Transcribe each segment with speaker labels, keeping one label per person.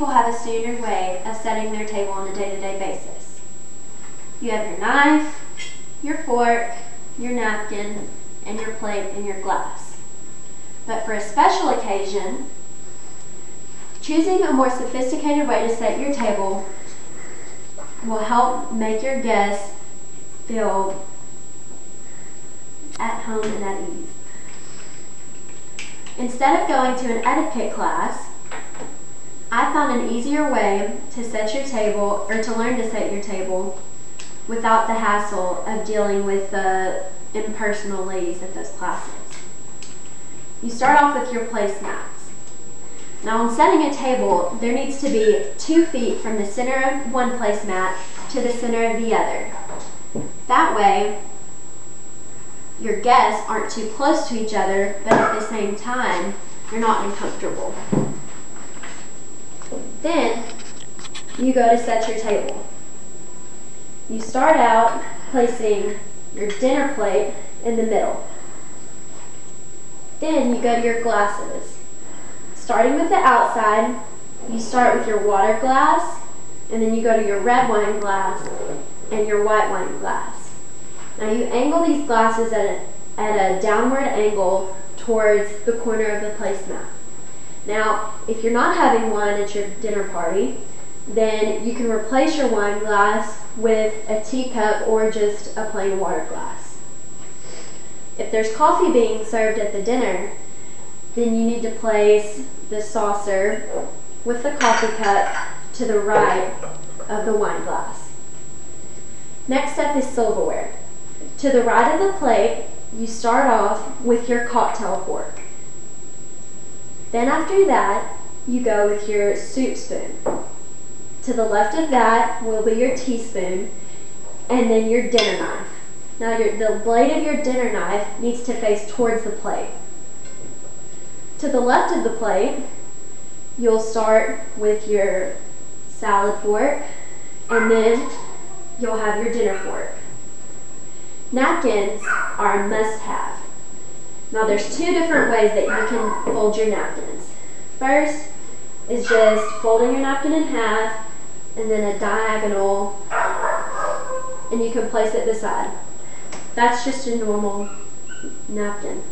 Speaker 1: people have a standard way of setting their table on a day-to-day basis. You have your knife, your fork, your napkin, and your plate and your glass. But for a special occasion, choosing a more sophisticated way to set your table will help make your guests feel at home and at ease. Instead of going to an etiquette class, I found an easier way to set your table, or to learn to set your table, without the hassle of dealing with the impersonal ladies at those classes. You start off with your placemats. Now, in setting a table, there needs to be 2 feet from the center of one placemat to the center of the other. That way, your guests aren't too close to each other, but at the same time, you're not uncomfortable. Then, you go to set your table. You start out placing your dinner plate in the middle. Then you go to your glasses. Starting with the outside, you start with your water glass, and then you go to your red wine glass and your white wine glass. Now you angle these glasses at a downward angle towards the corner of the placemat. Now, if you're not having wine at your dinner party, then you can replace your wine glass with a teacup or just a plain water glass. If there's coffee being served at the dinner, then you need to place the saucer with the coffee cup to the right of the wine glass. Next up is silverware. To the right of the plate, you start off with your cocktail fork. Then after that, you go with your soup spoon. To the left of that will be your teaspoon, and then your dinner knife. Now the blade of your dinner knife needs to face towards the plate. To the left of the plate, you'll start with your salad fork, and then you'll have your dinner fork. Napkins are a must-have. Now there's 2 different ways that you can fold your napkins. First is just folding your napkin in half, and then a diagonal, and you can place it beside. That's just a normal napkin.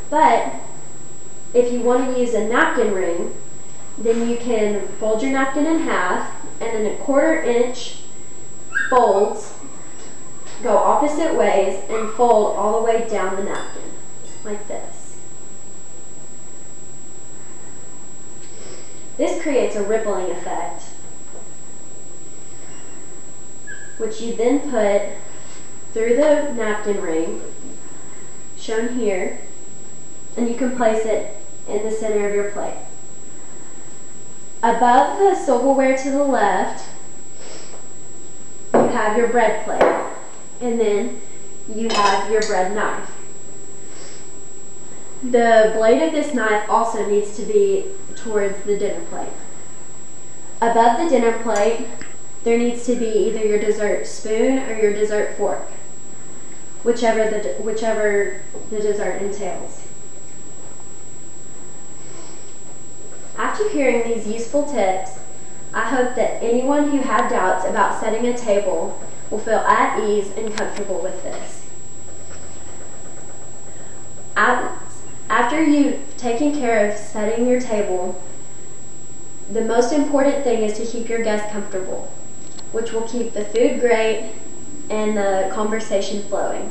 Speaker 1: But if you want to use a napkin ring, then you can fold your napkin in half, and then a 1/4 inch folds go opposite ways and fold all the way down the napkin, like this. This creates a rippling effect, which you then put through the napkin ring, shown here, and you can place it in the center of your plate. Above the silverware to the left, you have your bread plate, and then you have your bread knife. The blade of this knife also needs to be towards the dinner plate. Above the dinner plate, there needs to be either your dessert spoon or your dessert fork, whichever the dessert entails. After hearing these useful tips, I hope that anyone who had doubts about setting a table will feel at ease and comfortable with this. After you've taken care of setting your table, the most important thing is to keep your guests comfortable, which will keep the food great and the conversation flowing.